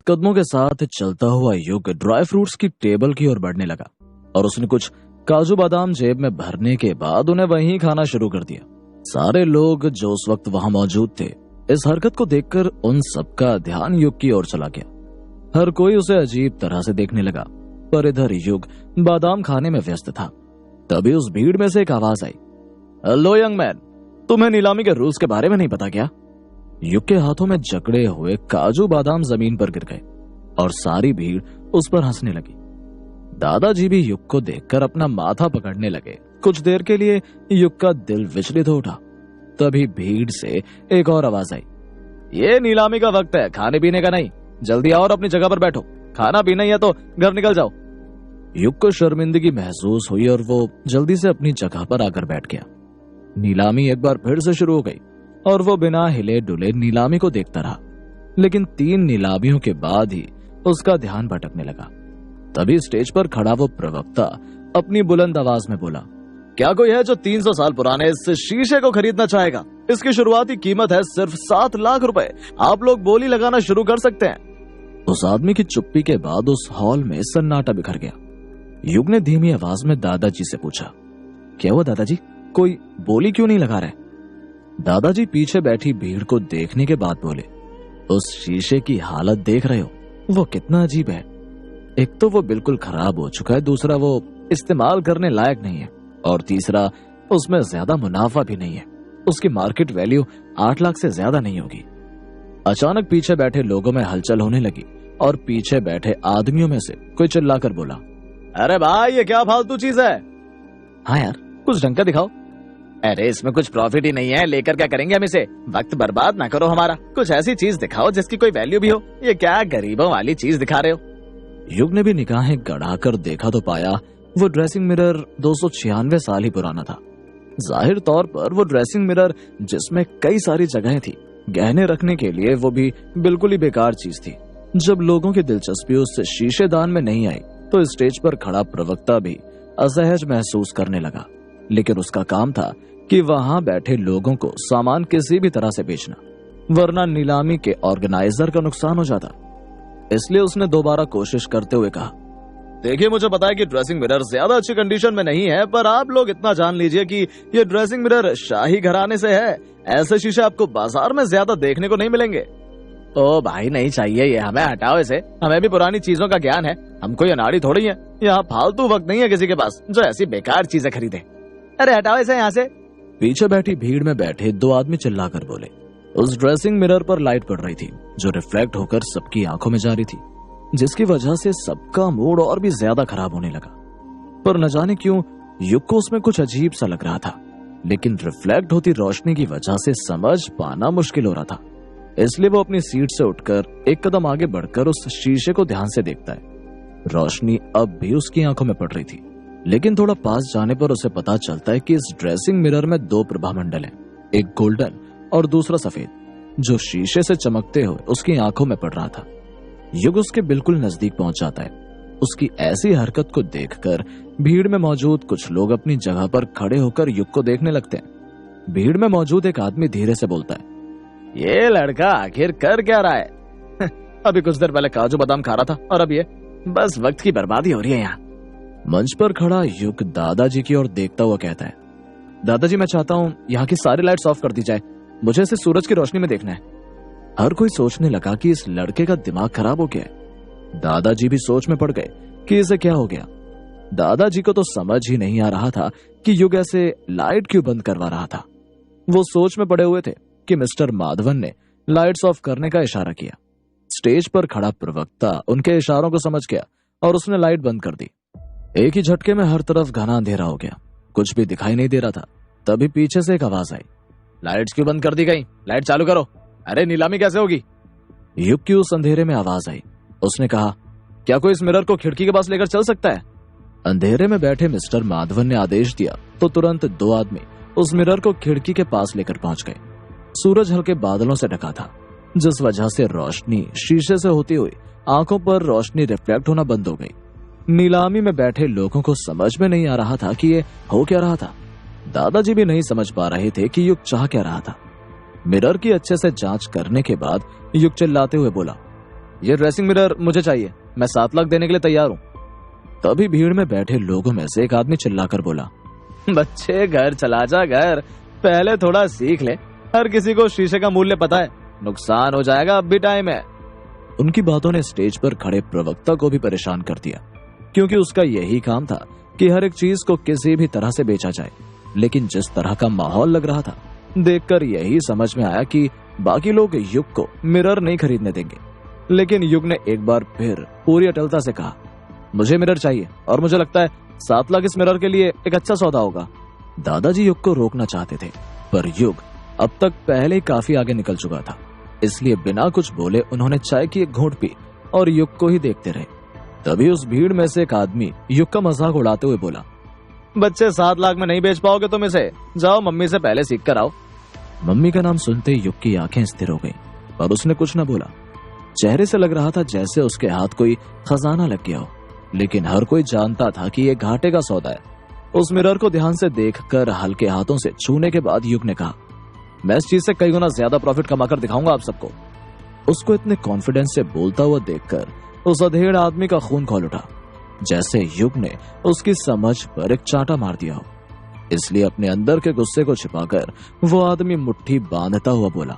कदमों के साथ चलता हुआ युग ड्राई फ्रूट्स की टेबल की ओर बढ़ने लगा और उसने कुछ काजू बादाम जेब में भरने के बाद उन्हें वहीं खाना शुरू कर दिया। सारे लोग जो उस वक्त वहां मौजूद थे, इस हरकत को देखकर उन सबका ध्यान युग की ओर चला गया। हर कोई उसे अजीब तरह से देखने लगा, पर इधर युग बादाम खाने में व्यस्त था। तभी उस भीड़ में से एक आवाज आई, हेलो यंग मैन, तुम्हें नीलामी के रूल्स के बारे में नहीं पता क्या? युग के हाथों में जकड़े हुए काजू बादाम जमीन पर गिर गए और सारी भीड़ उस पर हंसने लगी। दादाजी भी युग को देखकर अपना माथा पकड़ने लगे। कुछ देर के लिए युग का दिल विचलित हो उठा। तभी भीड़ से एक और आवाज आई, ये नीलामी का वक्त है, खाने पीने का नहीं। जल्दी आओ और अपनी जगह पर बैठो, खाना पीना ही है तो घर निकल जाओ। युग को शर्मिंदगी महसूस हुई और वो जल्दी से अपनी जगह पर आकर बैठ गया। नीलामी एक बार फिर से शुरू हो गई और वो बिना हिले डुले नीलामी को देखता रहा। लेकिन 3 नीलामियों के बाद ही उसका ध्यान भटकने लगा। तभी स्टेज पर खड़ा वो प्रवक्ता अपनी बुलंद आवाज में बोला, क्या कोई है जो 300 साल पुराने इस शीशे को खरीदना चाहेगा? इसकी शुरुआती कीमत है सिर्फ 7 लाख रुपए। आप लोग बोली लगाना शुरू कर सकते हैं। उस आदमी की चुप्पी के बाद उस हॉल में सन्नाटा बिखर गया। युग ने धीमी आवाज में दादाजी से पूछा, क्या हुआ दादाजी, कोई बोली क्यों नहीं लगा रहे? दादाजी पीछे बैठी भीड़ को देखने के बाद बोले, उस शीशे की हालत देख रहे हो, वो कितना अजीब है। एक तो वो बिल्कुल खराब हो चुका है, दूसरा वो इस्तेमाल करने लायक नहीं है, और तीसरा उसमें ज्यादा मुनाफा भी नहीं है। उसकी मार्केट वैल्यू 8 लाख से ज्यादा नहीं होगी। अचानक पीछे बैठे लोगों में हलचल होने लगी और पीछे बैठे आदमियों में से कोई चिल्लाकर बोला, अरे भाई ये क्या फालतू चीज है? हाँ यार, कुछ ढंग का दिखाओ। अरे इसमें कुछ प्रॉफिट ही नहीं है, लेकर क्या करेंगे हम इसे? वक्त बर्बाद ना करो हमारा, कुछ ऐसी चीज दिखाओ जिसकी कोई वैल्यू भी हो। ये क्या गरीबों वाली चीज दिखा रहे हो? युग ने भी निगाहें गड़ाकर देखा तो पाया वो ड्रेसिंग मिरर 296 साल ही पुराना था। जाहिर तौर पर वो ड्रेसिंग मिरर जिसमें कई सारी जगहें थी, गहने रखने के लिए वो भी बिल्कुल ही बेकार चीज थी। जब लोगों की दिलचस्पी उस शीशेदान में नहीं आई तो स्टेज पर खड़ा प्रवक्ता भी असहज महसूस करने लगा। लेकिन उसका काम था कि वहां बैठे लोगों को सामान किसी भी तरह से बेचना, वरना नीलामी के ऑर्गेनाइजर का नुकसान हो जाता। इसलिए उसने दोबारा कोशिश करते हुए कहा, देखिए मुझे पता है कि ड्रेसिंग मिरर ज्यादा अच्छी कंडीशन में नहीं है, पर आप लोग इतना जान लीजिए कि ये ड्रेसिंग मिरर शाही घराने से है। ऐसे शीशे आपको बाजार में ज्यादा देखने को नहीं मिलेंगे। ओ भाई नहीं चाहिए ये, हमें हटाओ इसे। हमें भी पुरानी चीजों का ज्ञान है, हम कोई अनाड़ी थोड़ी है। यहाँ फालतू वक्त नहीं है किसी के पास जो ऐसी बेकार चीजें खरीदे। अरे हटाओ इसे यहाँ से। पीछे बैठी भीड़ में बैठे 2 आदमी चिल्लाकर बोले। उस ड्रेसिंग मिरर पर लाइट पड़ रही थी जो रिफ्लेक्ट होकर सबकी आंखों में जा रही थी, जिसकी वजह से सबका मूड और भी ज्यादा खराब होने लगा। पर न जाने क्यों युग को उसमें कुछ अजीब सा लग रहा था, लेकिन रिफ्लेक्ट होती रोशनी की वजह से समझ पाना मुश्किल हो रहा था। इसलिए वो अपनी सीट से उठकर एक कदम आगे बढ़कर उस शीशे को ध्यान से देखता है। रोशनी अब भी उसकी आंखों में पड़ रही थी, लेकिन थोड़ा पास जाने पर उसे पता चलता है कि इस ड्रेसिंग मिरर में 2 प्रभामंडल हैं, एक गोल्डन और दूसरा सफेद, जो शीशे से चमकते हुए उसकी आंखों में पड़ रहा था। युग उसके बिल्कुल नजदीक पहुंच जाता है। उसकी ऐसी हरकत को देखकर भीड़ में मौजूद कुछ लोग अपनी जगह पर खड़े होकर युग को देखने लगते हैं। भीड़ में मौजूद एक आदमी धीरे से बोलता है, ये लड़का आखिर कर क्या रहा है? अभी कुछ देर पहले काजू बादाम खा रहा था और अब ये, बस वक्त की बर्बादी हो रही है यहाँ। मंच पर खड़ा युग दादाजी की ओर देखता हुआ कहता है, दादाजी मैं चाहता हूँ यहाँ की सारी लाइट्स ऑफ कर दी जाए, मुझे इसे सूरज की रोशनी में देखना है। हर कोई सोचने लगा कि इस लड़के का दिमाग खराब हो गया है। दादाजी भी सोच में पड़ गए कि इसे क्या हो गया। दादाजी को तो समझ ही नहीं आ रहा था कि युग ऐसे लाइट क्यों बंद करवा रहा था। वो सोच में पड़े हुए थे कि मिस्टर माधवन ने लाइट्स ऑफ करने का इशारा किया। स्टेज पर खड़ा प्रवक्ता उनके इशारों को समझ गया और उसने लाइट बंद कर दी। एक ही झटके में हर तरफ घना अंधेरा हो गया, कुछ भी दिखाई नहीं दे रहा था। तभी पीछे से एक आवाज आई, लाइट्स क्यों बंद कर दी गई? लाइट चालू करो। अरे नीलामी कैसे होगी? युग की उस अंधेरे में आवाज आई। उसने कहा, क्या कोई इस मिरर को खिड़की के पास लेकर चल सकता है? अंधेरे में बैठे मिस्टर माधवन ने आदेश दिया तो तुरंत 2 आदमी उस मिरर को खिड़की के पास लेकर पहुंच गए। सूरज हल्के बादलों से ढका था, जिस वजह से रोशनी शीशे से होती हुई आंखों पर रोशनी रिफ्लेक्ट होना बंद हो गई। नीलामी में बैठे लोगों को समझ में नहीं आ रहा था कि ये हो क्या रहा था। दादाजी भी नहीं समझ पा रहे थे कि युग चाह क्या रहा था। मिरर की अच्छे से जांच करने के बाद युग चिल्लाते हुए बोला, ये ड्रेसिंग मिरर मुझे चाहिए, मैं 7 लाख देने के लिए तैयार हूँ। तभी भीड़ में बैठे लोगों में से एक आदमी चिल्लाकर बोला, बच्चे घर चला जा घर, पहले थोड़ा सीख ले, हर किसी को शीशे का मूल्य पता है, नुकसान हो जाएगा, अब भी टाइम है। उनकी बातों ने स्टेज पर खड़े प्रवक्ता को भी परेशान कर दिया, क्योंकि उसका यही काम था कि हर एक चीज को किसी भी तरह से बेचा जाए। लेकिन जिस तरह का माहौल लग रहा था, देखकर यही समझ में आया कि बाकी लोग युग को मिरर नहीं खरीदने देंगे। लेकिन युग ने एक बार फिर पूरी अटलता से कहा, मुझे मिरर चाहिए, और मुझे लगता है 7 लाख इस मिरर के लिए एक अच्छा सौदा होगा। दादाजी युग को रोकना चाहते थे, पर युग अब तक पहले ही काफी आगे निकल चुका था, इसलिए बिना कुछ बोले उन्होंने चाय की एक घूंट पी और युग को ही देखते रहे। तभी उस भीड़ में से एक आदमी युग का मजाक उड़ाते हुए बोला, बच्चे 7 लाख में नहीं बेच पाओगे तुम इसे, जाओ मम्मी से पहले सीख कर आओ। मम्मी का नाम सुनते ही युग की आंखें स्थिर हो गईं, पर उसने कुछ न बोला। चेहरे से लग रहा था जैसे उसके हाथ कोई खजाना लग गया हो, लेकिन हर कोई जानता था कि यह घाटे का सौदा है। उस मिरर को ध्यान से देखकर हल्के हाथों से छूने के बाद युग ने कहा, मैं इस चीज से कई गुना ज्यादा प्रॉफिट कमाकर दिखाऊंगा आप सबको। उसको इतने कॉन्फिडेंस से बोलता हुआ देखकर उस अधेड़ आदमी का खून खौल उठा, जैसे युग ने उसकी समझ पर एक चांटा मार दिया हो। इसलिए अपने अंदर के गुस्से को छिपाकर वो आदमी मुट्ठी बांधता हुआ बोला,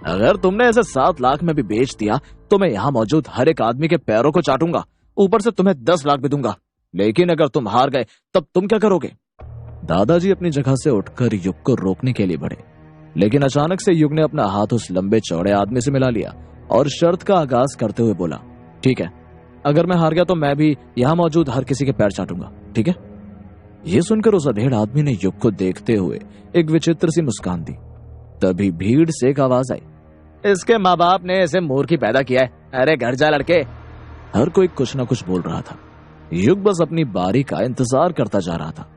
अगर तुमने ऐसे 7 लाख में भी बेच दिया तो मैं यहाँ मौजूद हर एक आदमी के पैरों को चाटूंगा, ऊपर से तुम्हें 10 लाख भी दूंगा। लेकिन अगर तुम हार गए तब तुम क्या करोगे? दादाजी अपनी जगह से उठकर युग को रोकने के लिए बढ़े, लेकिन अचानक से युग ने अपना हाथ उस लंबे चौड़े आदमी से मिला लिया और शर्त का आगाज करते हुए बोला, ठीक है, अगर मैं हार गया तो मैं भी यहाँ मौजूद हर किसी के पैर चाटूंगा, ठीक है? ये सुनकर उस अधेड़ आदमी ने युग को देखते हुए एक विचित्र सी मुस्कान दी। तभी भीड़ से एक आवाज आई, इसके माँ बाप ने इसे मूर्ख ही पैदा किया है, अरे घर जा लड़के। हर कोई कुछ न कुछ बोल रहा था, युग बस अपनी बारी का इंतजार करता जा रहा था।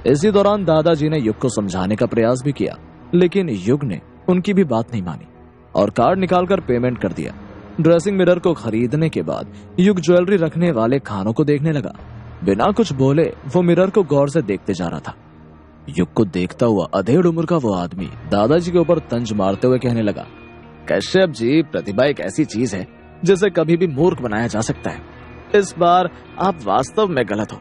इसी दौरान दादाजी ने युग को समझाने का प्रयास भी किया, लेकिन युग ने उनकी भी बात नहीं मानी और कार्ड निकालकर पेमेंट कर दिया। ड्रेसिंग मिरर को खरीदने के बाद युग ज्वेलरी रखने वाले खानों को देखने लगा। बिना कुछ बोले वो मिरर को गौर से देखते जा रहा था। युग को देखता हुआ अधेड़ उम्र का वो आदमी दादाजी के ऊपर तंज मारते हुए कहने लगा, कश्यप जी, प्रतिभा एक ऐसी चीज है जिसे कभी भी मूर्ख बनाया जा सकता है। इस बार आप वास्तव में गलत हो।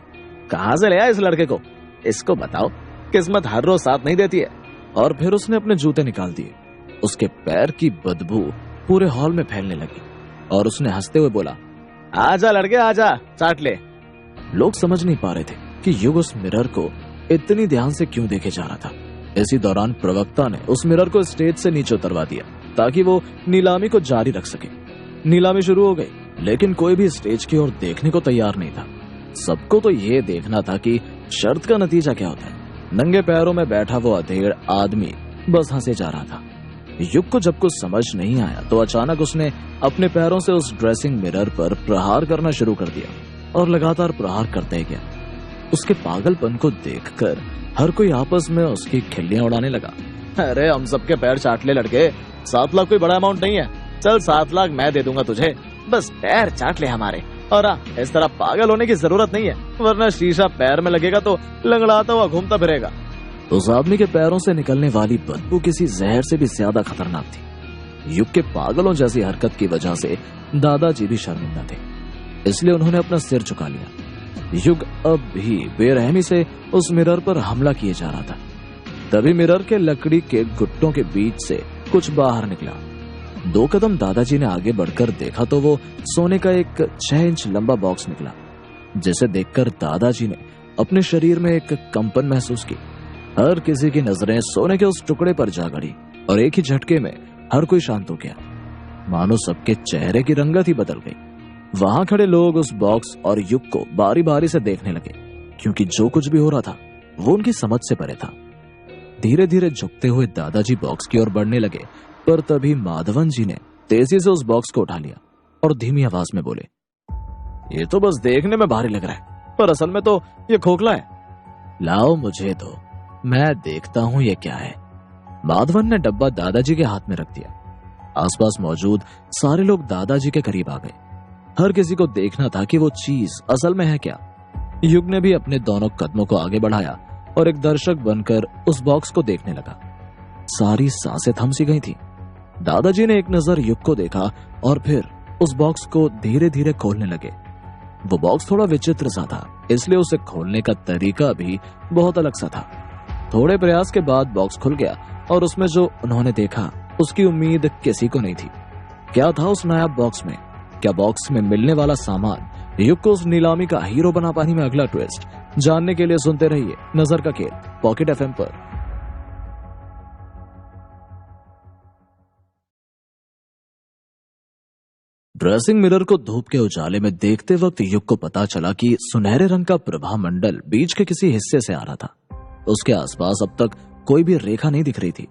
कहाँ से ले आए इस लड़के को? इसको बताओ, किस्मत हर रोज साथ नहीं देती है। और फिर उसने अपने जूते निकाल दिए। उसके पैर की बदबू पूरे हॉल में फैलने लगी और उसने हंसते हुए बोला, आजा लड़के आजा, चाट ले। लोग समझ नहीं पा रहे थे कि युग उस मिरर को इतनी ध्यान से क्यों देखे जा रहा था। इसी दौरान प्रवक्ता ने उस मिरर को स्टेज से नीचे उतरवा दिया ताकि वो नीलामी को जारी रख सके। नीलामी शुरू हो गई, लेकिन कोई भी स्टेज की ओर देखने को तैयार नहीं था। सबको तो ये देखना था कि शर्त का नतीजा क्या होता है। नंगे पैरों में बैठा वो अधेड़ आदमी बस हंसे जा रहा था। युग को जब कुछ समझ नहीं आया तो अचानक उसने अपने पैरों से उस ड्रेसिंग मिरर पर प्रहार करना शुरू कर दिया और लगातार प्रहार करते ही गया। उसके पागलपन को देखकर हर कोई आपस में उसकी खिल्लियां उड़ाने लगा। अरे हम सबके पैर चाट ले लड़के, 7 लाख कोई बड़ा अमाउंट नहीं है, चल 7 लाख मैं दे दूंगा तुझे, बस पैर चाट ले हमारे। और इस तरह पागल होने की जरूरत नहीं है, वरना शीशा पैर में लगेगा तो लंगड़ाता हुआ घूमता फिरेगा। उस आदमी के पैरों से निकलने वाली बदबू किसी जहर से भी ज्यादा खतरनाक थी। युग के पागलों जैसी हरकत की वजह से दादाजी भी शर्मिंदा थे, इसलिए उन्होंने अपना सिर झुका लिया। युग अब भी बेरहमी से उस मिरर पर हमला किए जा रहा था। तभी मिरर के लकड़ी के गुट्टों के बीच से कुछ बाहर निकला। 2 कदम दादाजी ने आगे बढ़कर देखा तो वो सोने का एक 6 इंच लंबा बॉक्स निकला, जिसे देखकर दादाजी ने अपने शरीर में एक कंपन महसूस की। हर किसी की नजरें सोने के उस टुकड़े पर जा गड़ी और एक ही झटके में हर कोई शांत हो गया, मानो सबके चेहरे की रंगत ही बदल गई। वहां खड़े लोग उस बॉक्स और युग को बारी बारी से देखने लगे, क्योंकि जो कुछ भी हो रहा था वो उनकी समझ से परे था। धीरे धीरे झुकते हुए दादाजी बॉक्स की ओर बढ़ने लगे, पर तभी माधवन जी ने तेजी से उस बॉक्स को उठा लिया और धीमी आवाज में बोले, ये तो बस देखने में भारी लग रहा है, पर असल में तो ये खोखला है। लाओ मुझे दो, मैं देखता हूं ये क्या है। माधवन ने डब्बा दादाजी के हाथ में रख दिया। आसपास मौजूद सारे लोग दादाजी के करीब आ गए। हर किसी को देखना था कि वो चीज असल में है क्या। युग ने भी अपने दोनों कदमों को आगे बढ़ाया और एक दर्शक बनकर उस बॉक्स को देखने लगा। सारी सांसें थम सी गई थी। दादाजी ने एक नजर युग को देखा और फिर उस बॉक्स को धीरे धीरे खोलने लगे। वो बॉक्स थोड़ा विचित्र सा था, इसलिए उसे खोलने का तरीका भी बहुत अलग सा था। थोड़े प्रयास के बाद बॉक्स खुल गया और उसमें जो उन्होंने देखा उसकी उम्मीद किसी को नहीं थी। क्या था उस नायाब बॉक्स में? क्या बॉक्स में मिलने वाला सामान युग को उस नीलामी का हीरो बना पाने में अगला ट्विस्ट? जानने के लिए सुनते रहिए नजर का खेल पॉकेट एफएम पर। ड्रेसिंग मिरर को धूप के उजाले में देखते वक्त युग को पता चला कि सुनहरे रंग का प्रभा मंडल बीच के किसी हिस्से से आ रहा था। उसके आसपास अब तक कोई भी रेखा नहीं दिख रही थी।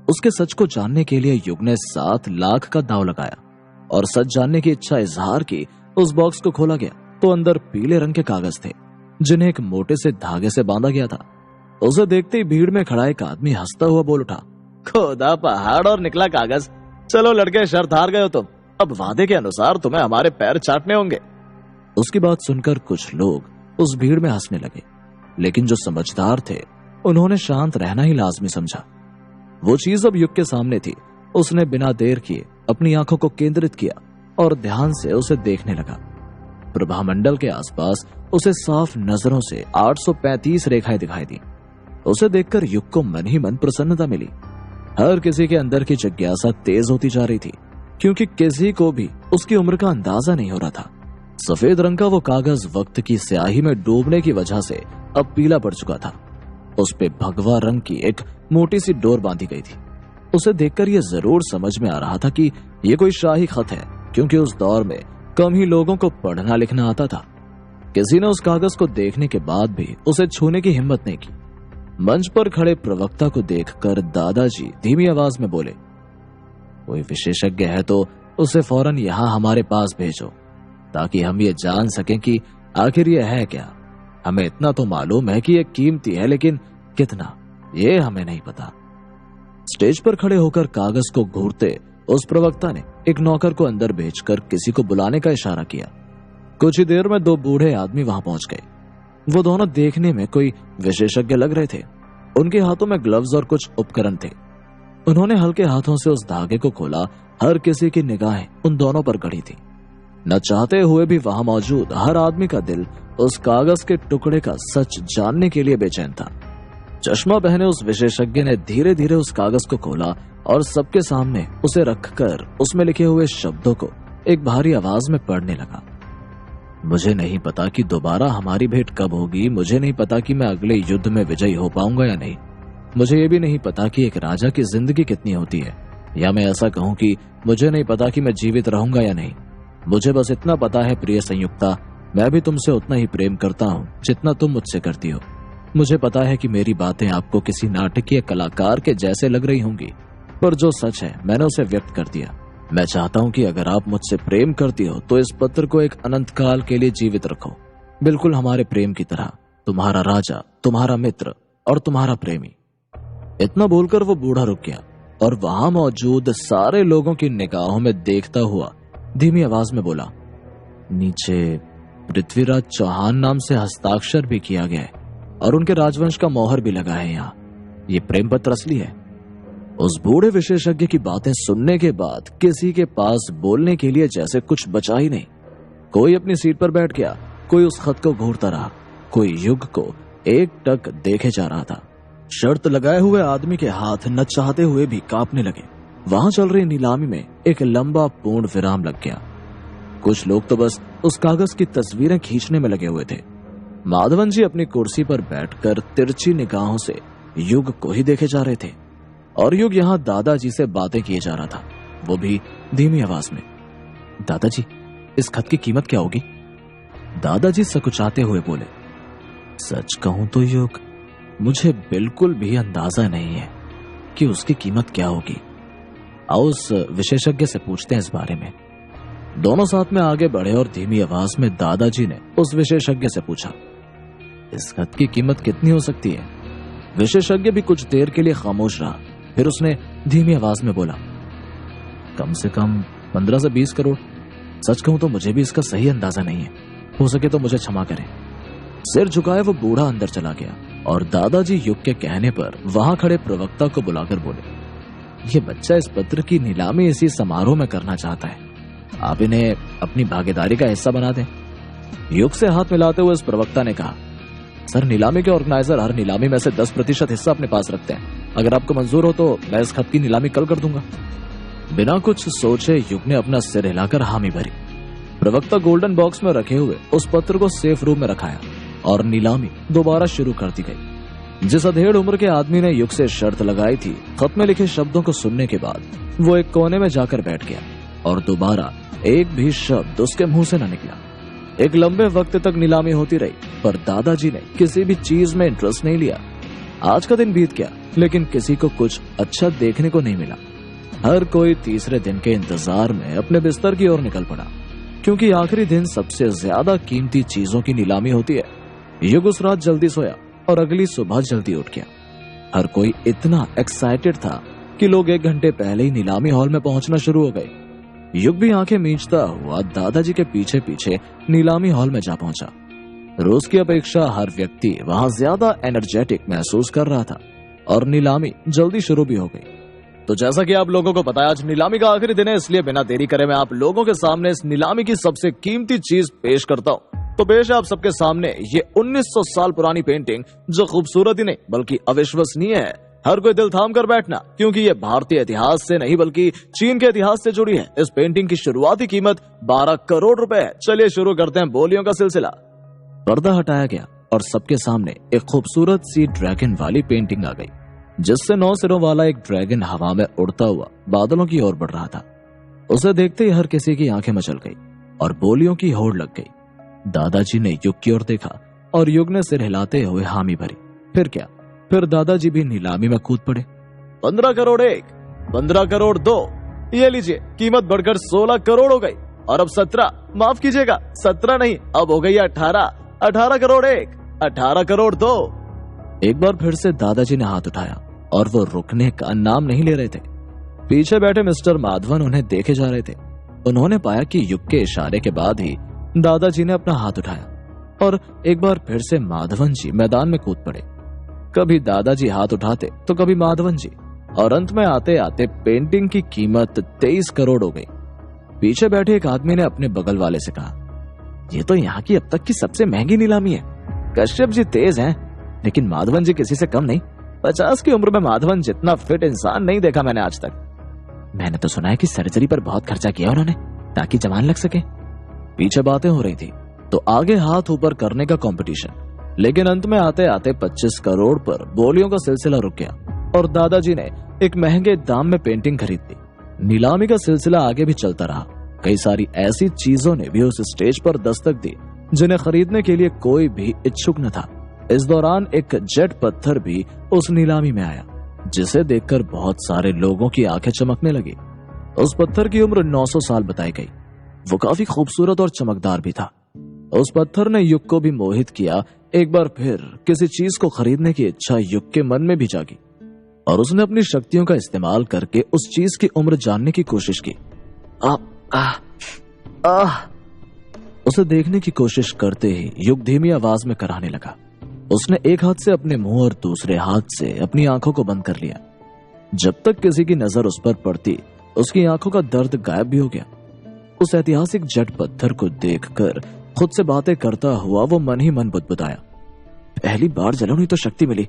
उसके सच को जानने के लिए युग ने 7 लाख का दांव लगाया और सच जानने की इच्छा इजहार की। उस बॉक्स को खोला गया तो अंदर पीले रंग के कागज थे जिन्हें एक मोटे से धागे से बांधा गया था। उसे देखते ही भीड़ में खड़ा एक आदमी हंसता हुआ बोल उठा, खोदा पहाड़ और निकला कागज। चलो लड़के, शर्त हार गए हो तुम। अब वादे के अनुसार तुम्हें हमारे पैर चाटने होंगे। उसकी बात सुनकर कुछ लोग उस भीड़ में हंसने लगे, लेकिन जो समझदार थे उन्होंने शांत रहना ही लाजमी समझा। वो चीज अब युग के सामने थी। उसने बिना देर किए अपनी आंखों को केंद्रित किया और ध्यान से उसे देखने लगा। प्रभामंडल के आसपास उसे साफ नजरों से 835 रेखाएं दिखाई दी। उसे देखकर युग को मन ही मन प्रसन्नता मिली। हर किसी के अंदर की जिज्ञासा तेज होती जा रही थी, क्योंकि किसी को भी उसकी उम्र का अंदाजा नहीं हो रहा था। सफेद रंग का वो कागज वक्त की स्याही में डूबने की वजह से अब पीला पड़ चुका था। उस पे भगवा रंग की एक मोटी सी डोर बांधी गई थी। उसे देखकर यह जरूर समझ में आ रहा था कि यह कोई शाही खत है, क्योंकि उस दौर में कम ही लोगों को पढ़ना लिखना आता था। किसी ने उस कागज को देखने के बाद भी उसे छूने की हिम्मत नहीं की। मंच पर खड़े प्रवक्ता को देखकर दादाजी धीमी आवाज में बोले, कोई विशेषज्ञ है तो उसे फौरन यहाँ हमारे पास भेजो, ताकि हम ये जान सकें कि आखिर ये है क्या। हमें इतना तो मालूम है कि ये कीमती है, लेकिन कितना ये हमें नहीं पता। स्टेज पर खड़े होकर कागज को घूरते उस प्रवक्ता ने एक नौकर को अंदर भेजकर किसी को बुलाने का इशारा किया। कुछ ही देर में 2 बूढ़े आदमी वहां पहुंच गए। वो दोनों देखने में कोई विशेषज्ञ लग रहे थे। उनके हाथों में ग्लव्स और कुछ उपकरण थे। उन्होंने हल्के हाथों से उस धागे को खोला। हर किसी की निगाहें उन दोनों पर गड़ी थी। न चाहते हुए भी वहां मौजूद हर आदमी का दिल उस कागज के टुकड़े का सच जानने के लिए बेचैन था। चश्मा पहने उस विशेषज्ञ ने धीरे धीरे उस कागज को खोला और सबके सामने उसे रखकर उसमें लिखे हुए शब्दों को एक भारी आवाज में पढ़ने लगा। मुझे नहीं पता कि दोबारा हमारी भेंट कब होगी। मुझे नहीं पता कि मैं अगले युद्ध में विजयी हो पाऊंगा या नहीं। मुझे ये भी नहीं पता कि एक राजा की जिंदगी कितनी होती है, या मैं ऐसा कहूं कि मुझे नहीं पता कि मैं जीवित रहूंगा या नहीं। मुझे बस इतना पता है प्रिय संयुक्ता, मैं भी तुमसे उतना ही प्रेम करता हूं जितना तुम मुझसे करती हो। मुझे पता है कि मेरी बातें आपको किसी नाटकीय कलाकार के जैसे लग रही होंगी, पर जो सच है मैंने उसे व्यक्त कर दिया। मैं चाहता हूं कि अगर आप मुझसे प्रेम करती हो तो इस पत्र को एक अनंत काल के लिए जीवित रखो, बिल्कुल हमारे प्रेम की तरह। तुम्हारा राजा, तुम्हारा मित्र और तुम्हारा प्रेमी। इतना बोलकर वो बूढ़ा रुक गया और वहां मौजूद सारे लोगों की निगाहों में देखता हुआ धीमी आवाज में बोला, नीचे पृथ्वीराज चौहान नाम से हस्ताक्षर भी किया गया है और उनके राजवंश का मोहर भी लगा है। यहाँ ये प्रेम पत्र असली है। उस बूढ़े विशेषज्ञ की बातें सुनने के बाद किसी के पास बोलने के लिए जैसे कुछ बचा ही नहीं। कोई अपनी सीट पर बैठ गया, कोई उस खत को घूरता रहा, कोई युग को एकटक देखे जा रहा था। शर्त लगाए हुए आदमी के हाथ न चाहते हुए भी कांपने लगे। वहां चल रही नीलामी में एक लंबा पूर्ण विराम लग गया। कुछ लोग तो बस उस कागज की तस्वीरें खींचने में लगे हुए थे। माधवन जी अपनी कुर्सी पर बैठकर तिरछी निगाहों से युग को ही देखे जा रहे थे और युग यहाँ दादाजी से बातें किए जा रहा था, वो भी धीमी आवाज में। दादाजी, इस खत की कीमत क्या होगी? दादाजी सकुचाते हुए बोले, सच कहूं तो युग, मुझे बिल्कुल भी अंदाजा नहीं है कि उसकी कीमत क्या होगी। आओ उस विशेषज्ञ से पूछते हैं इस बारे में। दोनों साथ में आगे बढ़े और धीमी आवाज में दादाजी ने उस विशेषज्ञ से पूछा, इस खत की कीमत कितनी हो सकती है? विशेषज्ञ भी कुछ देर के लिए खामोश रहा, फिर उसने धीमी आवाज में बोला, कम से कम 15 से 20 करोड़। सच कहूं तो मुझे भी इसका सही अंदाजा नहीं है, हो सके तो मुझे क्षमा करें। सिर झुकाए वो बूढ़ा अंदर चला गया और दादाजी युग के कहने पर वहां खड़े प्रवक्ता को बुलाकर बोले, ये बच्चा इस पत्र की नीलामी इसी समारोह में करना चाहता है, आप इन्हें अपनी भागीदारी का हिस्सा बना दें। युग से हाथ मिलाते हुए इस प्रवक्ता ने कहा, सर, नीलामी के ऑर्गेनाइजर हर नीलामी में से 10% हिस्सा अपने पास रखते हैं। अगर आपको मंजूर हो तो मैं इस खत की नीलामी कल कर दूंगा। बिना कुछ सोचे युग ने अपना सिर हिलाकर हामी भरी। प्रवक्ता गोल्डन बॉक्स में रखे हुए उस पत्र को सेफ रूम में रखाया और नीलामी दोबारा शुरू कर दी गई। जिस अधेड़ उम्र के आदमी ने युग से शर्त लगाई थी, खत में लिखे शब्दों को सुनने के बाद वो एक कोने में जाकर बैठ गया और दोबारा एक भी शब्द उसके मुंह से न निकला। एक लंबे वक्त तक नीलामी होती रही, पर दादाजी ने किसी भी चीज में इंटरेस्ट नहीं लिया। आज का दिन बीत गया, लेकिन किसी को कुछ अच्छा देखने को नहीं मिला। हर कोई तीसरे दिन के इंतजार में अपने बिस्तर की ओर निकल पड़ा, क्योंकि आखिरी दिन सबसे ज्यादा कीमती चीजों की नीलामी होती है। युग उस रात जल्दी सोया और अगली सुबह जल्दी उठ गया। हर कोई इतना एक्साइटेड था कि लोग 1 घंटे पहले ही नीलामी हॉल में पहुंचना शुरू हो गए। युग भी आंखें मींचता हुआ दादाजी के पीछे पीछे नीलामी हॉल में जा पहुंचा। रोज की अपेक्षा हर व्यक्ति वहां ज्यादा एनर्जेटिक महसूस कर रहा था और नीलामी जल्दी शुरू भी हो गई। तो जैसा कि आप लोगों को पता है, आज नीलामी का आखिरी दिन है, इसलिए बिना देरी करे मैं आप लोगों के सामने इस नीलामी की सबसे कीमती चीज पेश करता हूँ। तो पेश है आप सबके सामने ये 1900 साल पुरानी पेंटिंग, जो खूबसूरत ही नहीं बल्कि अविश्वसनीय है। हर कोई दिल थाम कर बैठना, क्योंकि ये भारतीय इतिहास से नहीं बल्कि चीन के इतिहास से जुड़ी है। इस पेंटिंग की शुरुआती कीमत 12 करोड़ रुपए है। चलिए शुरू करते हैं बोलियों का सिलसिला। पर्दा हटाया गया और सबके सामने एक खूबसूरत सी ड्रैगन वाली पेंटिंग आ गई, जिससे 9 सिरों वाला एक ड्रैगन हवा में उड़ता हुआ बादलों की ओर बढ़ रहा था। उसे देखते ही हर किसी की आंखें मचल गई और बोलियों की होड़ लग गई। दादाजी ने युग की ओर देखा और युग ने सिर हिलाते हुए हामी भरी। फिर क्या, फिर दादाजी भी नीलामी में कूद पड़े। 15 करोड़ 1, 15 करोड़ 2, ये लीजिए, कीमत बढ़कर 16 करोड़ हो गई। और अब 17, माफ कीजिएगा 17 नहीं, अब हो गई 18, 18 करोड़ 1, 18 करोड़ 2। एक बार फिर से दादाजी ने हाथ उठाया और वो रुकने का नाम नहीं ले रहे थे। पीछे बैठे मिस्टर माधवन उन्हें देखे जा रहे थे। उन्होंने पाया कि युग के इशारे के बाद ही दादाजी ने अपना हाथ उठाया और एक बार फिर से माधवन जी मैदान में कूद पड़े। कभी दादाजी हाथ उठाते तो कभी माधवन जी, और अंत में आते आते पेंटिंग की कीमत 23 करोड़ हो गई। पीछे बैठे एक आदमी ने अपने बगल वाले से कहा, ये तो यहाँ की अब तक की सबसे महंगी नीलामी है। कश्यप जी तेज हैं, लेकिन माधवन जी किसी से कम नहीं। 50 की उम्र में माधवन जितना फिट इंसान नहीं देखा मैंने आज तक। मैंने तो सुना है कि सर्जरी पर बहुत खर्चा किया उन्होंने, ताकि जवान लग सके। पीछे बातें हो रही थी तो आगे हाथ ऊपर करने का कंपटीशन, लेकिन अंत में आते आते 25 करोड़ पर बोलियों का सिलसिला रुक गया और दादाजी ने एक महंगे दाम में पेंटिंग खरीद ली। नीलामी का सिलसिला आगे भी चलता रहा। कई सारी ऐसी चीजों ने भी उस स्टेज पर दस्तक दी जिन्हें खरीदने के लिए कोई भी इच्छुक न था। इस दौरान एक जेट पत्थर भी उस नीलामी में आया, जिसे देखकर बहुत सारे लोगों की आंखें चमकने लगी। उस पत्थर की उम्र 900 साल बताई गई। वो काफी खूबसूरत और चमकदार भी था। उस पत्थर ने युग को भी मोहित किया। एक बार फिर किसी चीज को खरीदने की इच्छा युग के मन में भी जागी और उसने अपनी शक्तियों का इस्तेमाल करके उस चीज की उम्र जानने की कोशिश की। उसे देखने की कोशिश करते ही युग धीमी आवाज में कराने लगा। उसने एक हाथ से अपने मुंह और दूसरे हाथ से अपनी आंखों को बंद कर लिया। जब तक किसी की नजर उस पर पड़ती, उसकी आंखों का दर्द गायब भी हो गया। उस ऐतिहासिक जेट पत्थर को देखकर खुद से बातें करता हुआ वो मन ही मन बुदबुदाया। पहली बार जलन हुई तो शक्ति मिली,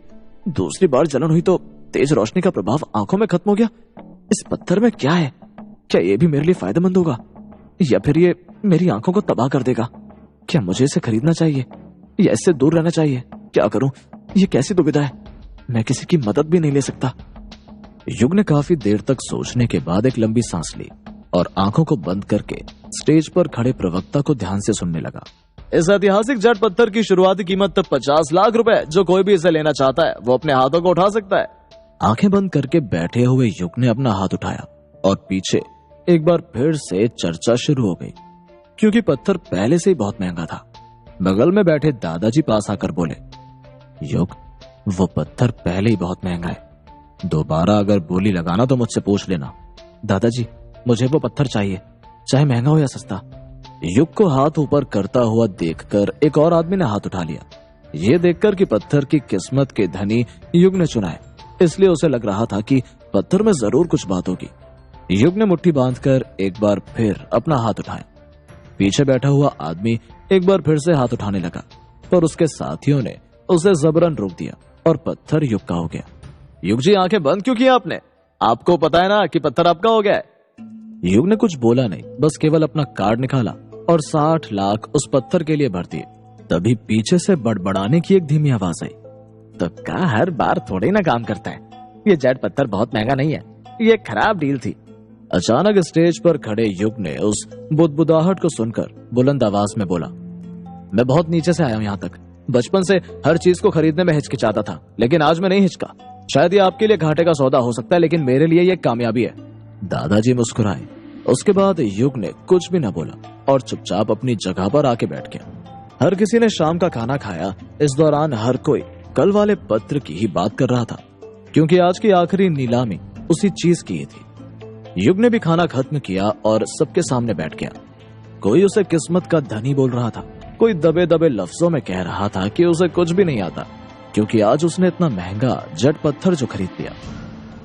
दूसरी बार जलन हुई तो तेज रोशनी का प्रभाव आंखों में खत्म हो गया। इस पत्थर में क्या है? क्या ये भी मेरे लिए फायदेमंद होगा, या फिर ये मेरी आंखों को तबाह कर देगा? क्या मुझे इसे खरीदना चाहिए या इससे दूर रहना चाहिए? क्या करूं? ये कैसी दुविधा है। मैं किसी की मदद भी नहीं ले सकता। युग ने काफी देर तक सोचने के बाद एक लंबी सांस ली और आंखों को बंद करके स्टेज पर खड़े प्रवक्ता को ध्यान से सुनने लगा। इस ऐतिहासिक जेट पत्थर की शुरुआती कीमत 50 लाख रुपए। जो कोई भी इसे लेना चाहता है वो अपने हाथों को उठा सकता है। आंखें बंद करके बैठे हुए युग ने अपना हाथ उठाया और पीछे एक बार फिर से चर्चा शुरू हो गई, क्योंकि पत्थर पहले से ही बहुत महंगा था। बगल में बैठे दादाजी पास आकर बोले, युग, वो पत्थर पहले ही बहुत महंगा है। दोबारा अगर बोली लगाना तो मुझसे पूछ लेना। दादाजी, मुझे वो पत्थर चाहिए, चाहे महंगा हो या सस्ता। युग को हाथ ऊपर करता हुआ देखकर एक और आदमी ने हाथ उठा लिया। ये देखकर कि पत्थर की किस्मत के धनी युग ने चुना है, इसलिए उसे लग रहा था कि पत्थर में जरूर कुछ बात होगी। युग ने मुट्ठी बांधकर एक बार फिर अपना हाथ उठाया। पीछे बैठा हुआ आदमी एक बार फिर से हाथ उठाने लगा, पर उसके साथियों ने उसे जबरन रोक दिया और पत्थर युग का हो गया। युग जी, आंखें बंद क्यों किया आपने? आपको पता है ना कि पत्थर आपका हो गया है। युग ने कुछ बोला नहीं, बस केवल अपना कार्ड निकाला और 60 लाख उस पत्थर के लिए भर दिए। तभी पीछे से बड़बड़ाने की एक धीमी आवाज आई। तो का हर बार थोड़े ना काम करता है, ये जेड पत्थर बहुत महंगा नहीं है, ये खराब डील थी। अचानक स्टेज पर खड़े युग ने उस बुदबुदाहट को सुनकर बुलंद आवाज में बोला, मैं बहुत नीचे से आया हूं यहाँ तक। बचपन से हर चीज को खरीदने में हिचकिचाता था, लेकिन आज मैं नहीं हिचका। शायद ये आपके लिए घाटे का सौदा हो सकता है, लेकिन मेरे लिए ये कामयाबी है। दादाजी मुस्कुराए। उसके बाद युग ने कुछ भी न बोला और चुपचाप अपनी जगह पर आके बैठ गया। हर किसी ने शाम का खाना खाया। इस दौरान हर कोई कल वाले पत्र की ही बात कर रहा था, क्योंकि आज की आखिरी नीलामी उसी चीज की ही थी। युग ने भी खाना खत्म किया और सबके सामने बैठ गया। कोई उसे किस्मत का धनी बोल रहा था, कोई दबे दबे लफ्जों में कह रहा था कि उसे कुछ भी नहीं आता, क्योंकि आज उसने इतना महंगा जेड पत्थर जो खरीद लिया।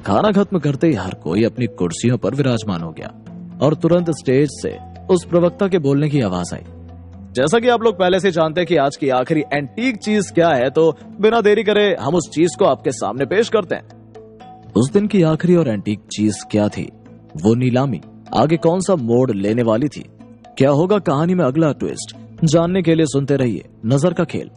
खाना खत्म करते ही हर कोई अपनी कुर्सियों पर विराजमान हो गया और तुरंत स्टेज से उस प्रवक्ता के बोलने की आवाज आई। जैसा कि आप लोग पहले से जानते हैं कि आज की आखिरी एंटीक चीज क्या है, तो बिना देरी करे हम उस चीज को आपके सामने पेश करते हैं। उस दिन की आखिरी और एंटीक चीज क्या थी? वो नीलामी आगे कौन सा मोड़ लेने वाली थी? क्या होगा कहानी में अगला ट्विस्ट? जानने के लिए सुनते रहिए नजर का खेल।